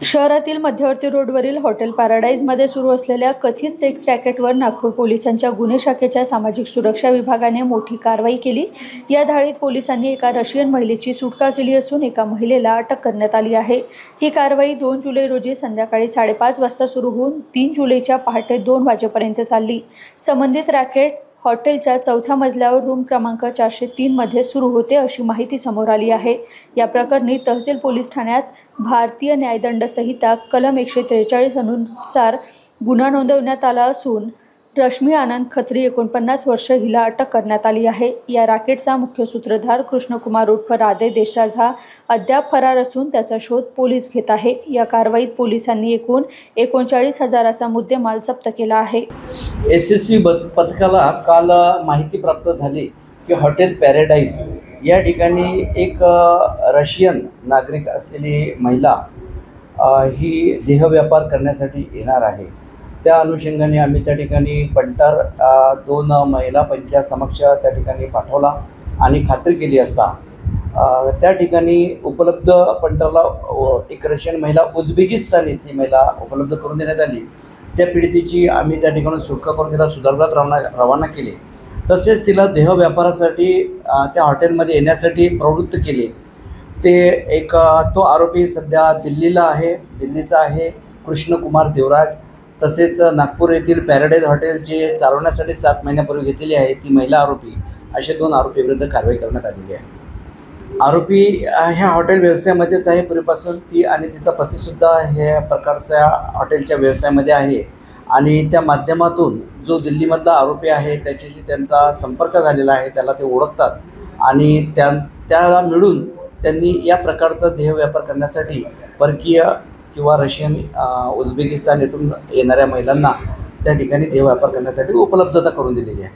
शहरातील मध्यवर्ती रोडवरील हॉटेल पॅराडाईजमध्ये सुरू असलेल्या कथित सेक्स रॅकेटवर नागपूर पोलिसांच्या गुन्हे शाखेच्या सामाजिक सुरक्षा विभागाने मोठी कारवाई केली। या धाडीत पोलिसांनी एका रशियन महिलेची सुटका केली असून एका महिलेला अटक करण्यात आली आहे। ही कारवाई 2 जुलै रोजी संध्याकाळी 5:30 वाजता सुरू होऊन 3 जुलैच्या पहाटे 2 वाजेपर्यंत चालली। संबंधित रॅकेट हॉटेलच्या 4थ्या मजल्यावर रूम क्रमांक 403 मध्ये सुरू होते अशी माहिती समोर आली आहे। या प्रकरणी तहसील पोलीस ठाण्यात भारतीय न्यायदंड संहिता कलम 143 अनुसार गुन्हा नोंदवण्यात आला असून रश्मी आनंद खत्री 49 वर्ष हिला अटक करण्यात आली आहे। या रॅकेटचा मुख्य सूत्रधार कृष्णकुमार उर्फ राधे देशराज हा अद्याप फरार असून त्याचा शोध पोलीस घेत आहे। या कारवाईत पोलिसांनी एकूण 39,000चा मुद्देमाल जप्त केला आहे। एसएसवी पथकाला काल माहिती प्राप्त झाली की हॉटेल पॅराडाईज या ठिकाणी एक रशियन नागरिक असलेली महिला ही देहव्यापार करण्यासाठी येणार आहे। त्या अनुषंगाने आम्ही त्या ठिकाणी पंटार 2 महिला पंचासमक्ष त्या ठिकाणी पाठवला आणि खात्री केली असता त्या ठिकाणी उपलब्ध पंटारला एक रशियन महिला उझबेकिस्तान येथील महिला उपलब्ध करून देण्यात आली। त्या पीडितेची आम्ही त्या ठिकाणी सुटका करून तिला सुधारगृहात रवाना केले। तसेच तिला देहव्यापारासाठी त्या हॉटेलमध्ये येण्यासाठी प्रवृत्त केले। तो आरोपी सध्या दिल्लीचा आहे कृष्णकुमार देवराज। तसेच नागपूर येथील पॅराडाईज हॉटेल जे चालवण्यासाठी 7 महिन्यापूर्वी घेतलेली आहे ती महिला आरोपी, असे 2 आरोपीविरुद्ध कारवाई करण्यात आलेली आहे। आरोपी ह्या हॉटेल व्यवसायामध्येच आहे पूर्वीपासून। ती आणि तिचा पतीसुद्धा ह्या प्रकारच्या हॉटेलच्या व्यवसायामध्ये आहे आणि त्या माध्यमातून जो दिल्लीमधला आरोपी आहे त्याच्याशी त्यांचा संपर्क झालेला आहे, त्याला ते ओळखतात आणि त्याला मिळून त्यांनी या प्रकारचा देहव्यापार करण्यासाठी परकीय किंवा रशियन उझबेकिस्तान येथून येणाऱ्या महिलांना त्या ठिकाणी देहव्यापार करण्यासाठी उपलब्धता करून दिलेली आहे।